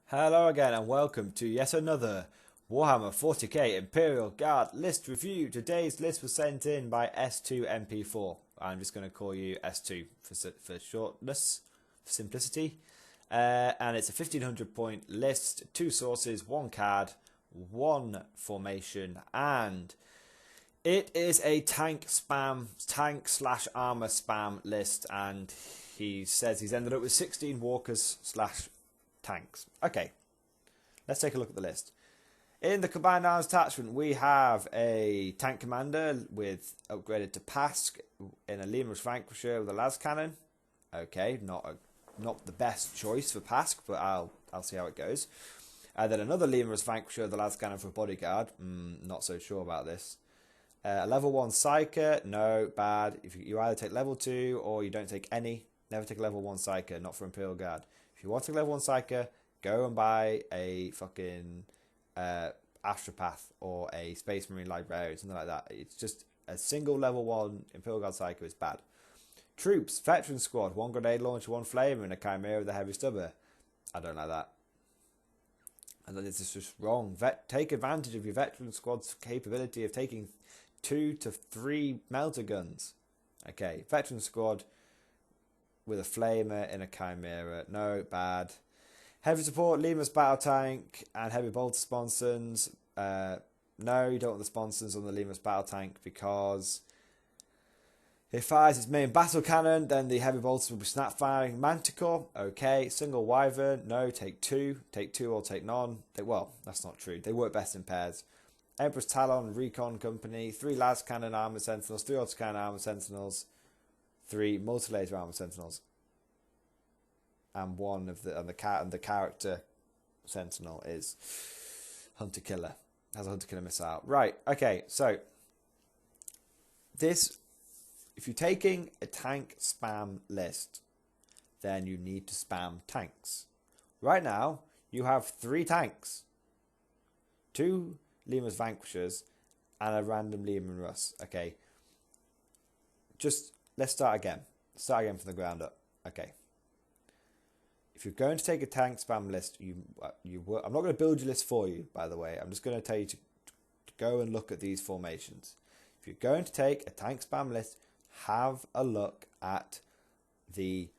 Hello again and welcome to yet another Warhammer 40k Imperial Guard list review. Today's list was sent in by S2MP4. I'm just going to call you S2 for shortness, for simplicity. And it's a 1500 point list, 2 sources, 1 card, 1 formation, and it is a tank slash armor spam list, and he says he's ended up with 16 walkers slash tanks. Okay, let's take a look at the list. In the combined arms attachment, we have a tank commander with upgraded to Pask in a Lemur's Vanquisher with a las cannon. Okay, not the best choice for Pask, but I'll see how it goes. Then another Lemur's Vanquisher with a las cannon for bodyguard. Not so sure about this. A level 1 Psyker, no, bad. If you either take level 2 or you don't take any. Never take a level 1 Psyker, not for Imperial Guard. If you want to level 1 Psyker, go and buy a fucking Astropath or a Space Marine Librarian, something like that. It's just a single level 1 Imperial Guard Psyker is bad. Troops, Veteran Squad, 1 grenade launcher, 1 flamer, and a Chimera with a heavy stubber. I don't like that. And this is just wrong. Take advantage of your Veteran Squad's capability of taking 2 to 3 melter guns. Okay, Veteran Squad with a flamer in a Chimera. No, bad. Heavy support, Lemur's battle tank, and heavy bolter sponsons. No, you don't want the sponsons on the Lemur's battle tank because it fires its main battle cannon, then the heavy bolters will be snap firing. Manticore, okay. Single Wyvern, no, take 2. Take 2 or take none. Well, that's not true. They work best in pairs. Emperor's Talon, Recon Company, 3 las cannon armor sentinels, 3 autocannon armor sentinels, 3 multi-laser armor sentinels, and one of the character sentinel is Hunter Killer. Has a Hunter Killer missile. Right. Okay. So this, if you're taking a tank spam list, then you need to spam tanks. Right now, you have 3 tanks, 2 Lemur's Vanquishers, and a random Lemur Russ. Okay. Just let's start again. Start again from the ground up. Okay. If you're going to take a tank spam list, I'm not going to build your list for you, by the way. I'm just going to tell you to go and look at these formations. If you're going to take a tank spam list, have a look at the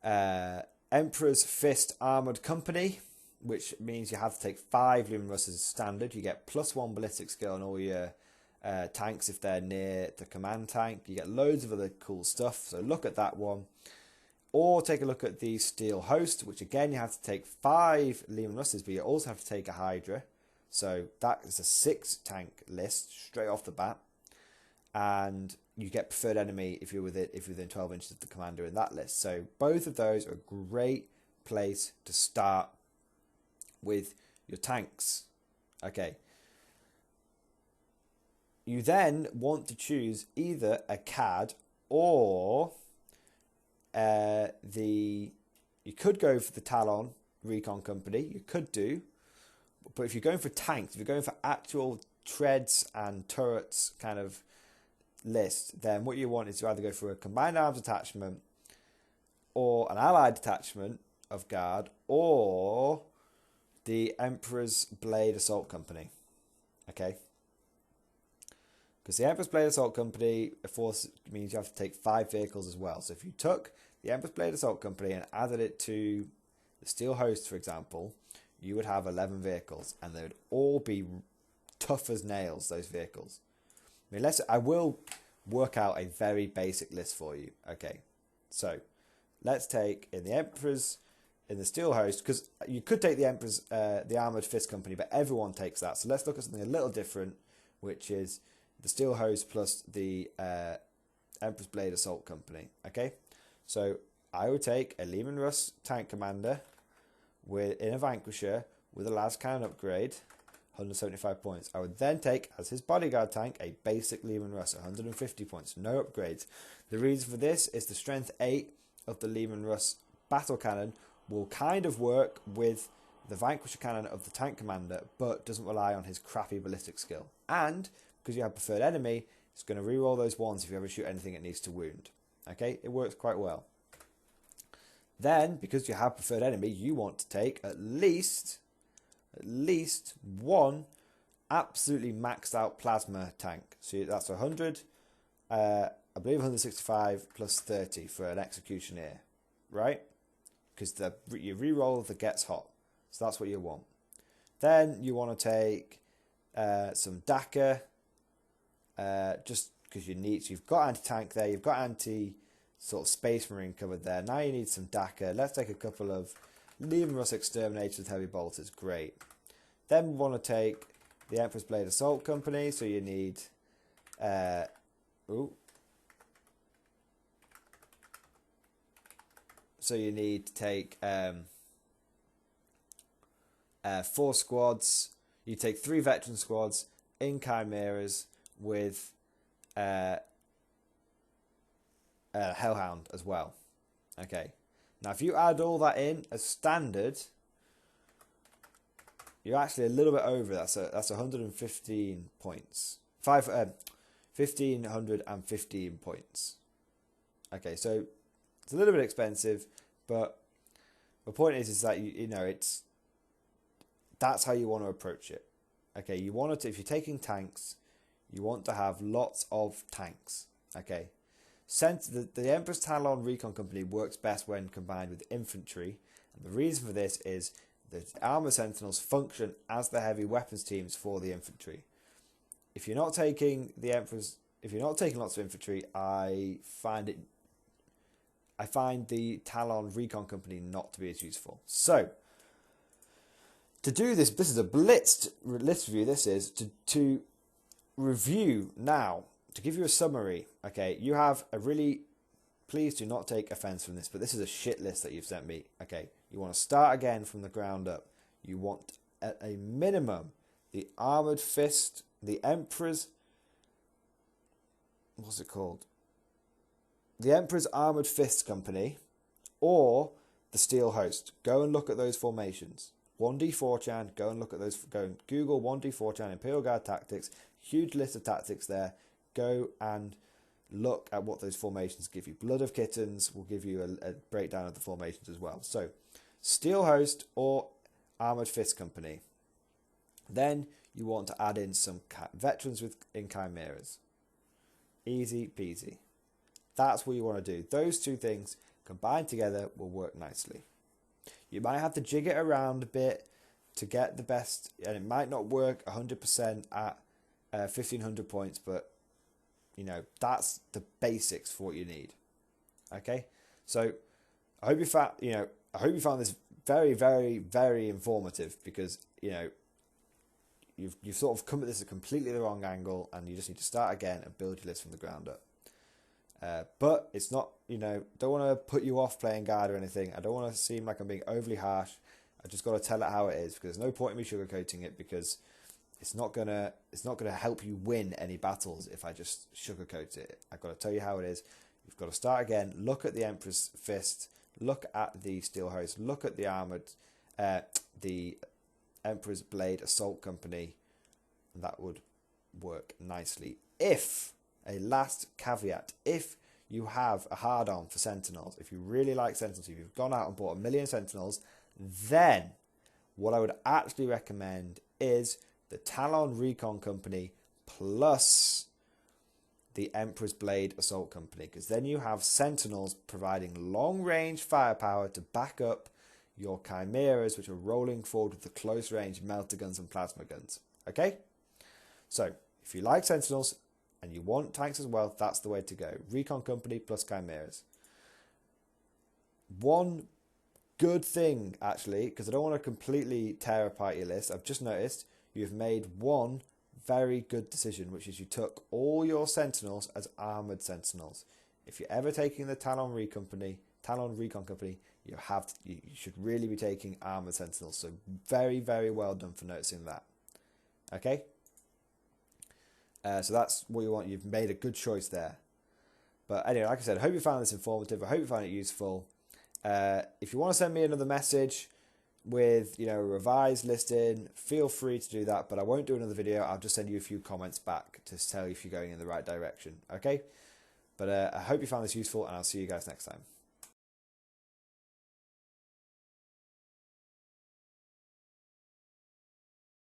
Emperor's Fist Armoured Company, which means you have to take 5 Lemur Russes as standard. You get +1 ballistic skill on all your tanks if they're near the command tank. You get loads of other cool stuff, so look at that one. Or take a look at the Steel Host, which again you have to take 5 Lemur Russes, but you also have to take a Hydra. So that is a 6 tank list straight off the bat. And you get preferred enemy if you're within 12 inches of the commander in that list. So both of those are a great place to start with your tanks. Okay. You then want to choose either a CAD or you could go for the Talon Recon Company. You could do, but if you're going for tanks, if you're going for actual treads and turrets kind of list, then what you want is to either go for a combined arms attachment or an allied detachment of guard or the Emperor's Blade Assault Company. Okay. Because the Emperor's Blade Assault Company means you have to take 5 vehicles as well. So if you took the Emperor's Blade Assault Company and added it to the Steel Host, for example, you would have 11 vehicles, and they would all be tough as nails, those vehicles. I mean, I will work out a very basic list for you. Okay, so let's take in the Steel Host, because you could take the Armoured Fist Company, but everyone takes that. So let's look at something a little different, which is the Steel Host plus the Emperor's Blade Assault Company. Okay, so I would take a Lemur Russ tank commander in a Vanquisher with a las cannon upgrade, 175 points. I would then take as his bodyguard tank a basic Lemur Russ, 150 points, no upgrades. The reason for this is the strength 8 of the Lemur Russ battle cannon will kind of work with the Vanquisher cannon of the tank commander, but doesn't rely on his crappy ballistic skill. And because you have preferred enemy, it's going to reroll those ones if you ever shoot anything it needs to wound. Okay, it works quite well. Then, because you have preferred enemy, you want to take at least one absolutely maxed out plasma tank. So that's 100, I believe 165 plus 30 for an executioner, right? Because you re-roll the gets hot. So that's what you want. Then you want to take some DACA, just because you need. So you've got anti-tank there, you've got anti-sort of space marine covered there. Now you need some DACA. Let's take a couple of Leman Russ exterminators with heavy bolters. Great. Then we want to take the Emperor's Blade Assault Company. So you need, So you need to take 4 squads. You take 3 veteran squads in Chimeras with Hellhound as well. Okay. Now, if you add all that in as standard, you're actually a little bit over. That's 115 points. 1,515 points. Okay, so it's a little bit expensive, but the point is that you know that's how you want to approach it. Okay, you want to, if you're taking tanks, you want to have lots of tanks. Okay, the Emperor's Talon Recon Company works best when combined with infantry, and the reason for this is the armor sentinels function as the heavy weapons teams for the infantry. If you're not taking lots of infantry, I find the Talon Recon Company not to be as useful. So, to do this is a list review. This is to review now, to give you a summary. Okay, you have a really, please do not take offense from this, but this is a shit list that you've sent me. Okay, you want to start again from the ground up. You want at a minimum the Armored Fist, the Emperor's, what's it called? The Emperor's Armored Fist Company, or the Steel Host. Go and look at those formations. 1D4chan, go and look at those. Go and Google 1D4chan Imperial Guard tactics. Huge list of tactics there. Go and look at what those formations give you. Blood of Kittens will give you a breakdown of the formations as well. So, Steel Host or Armored Fist Company. Then you want to add in some veterans in Chimeras. Easy peasy. That's what you want to do. Those two things combined together will work nicely. You might have to jig it around a bit to get the best, and it might not work 100% at 1,500 points, but you know that's the basics for what you need. Okay, so I hope you found this very, very, very informative, because you've sort of come at this at completely the wrong angle, and you just need to start again and build your list from the ground up. But it's not, don't want to put you off playing guard or anything. I don't want to seem like I'm being overly harsh. I just got to tell it how it is, because there's no point in me sugarcoating it, because it's not gonna help you win any battles if I just sugarcoat it. I've got to tell you how it is. You've got to start again. Look at the Emperor's Fist. Look at the Steel Host. Look at the the Emperor's Blade Assault Company. And that would work nicely. A last caveat, if you have a hard-on for Sentinels, if you really like Sentinels, if you've gone out and bought 1 million Sentinels, then what I would actually recommend is the Talon Recon Company plus the Emperor's Blade Assault Company, because then you have Sentinels providing long-range firepower to back up your Chimeras, which are rolling forward with the close-range melter guns and plasma guns. Okay? So, if you like Sentinels and you want tanks as well, that's the way to go. Recon Company plus Chimeras. One good thing, actually, because I don't want to completely tear apart your list, I've just noticed you've made one very good decision, which is you took all your Sentinels as armoured Sentinels. If you're ever taking the Talon Recon Company, you should really be taking armoured Sentinels. So very, very well done for noticing that. Okay? So that's what you want. You've made a good choice there. But anyway, like I said, I hope you found this informative. I hope you found it useful. If you want to send me another message with a revised listing, feel free to do that. But I won't do another video. I'll just send you a few comments back to tell you if you're going in the right direction. Okay? But I hope you found this useful, and I'll see you guys next time.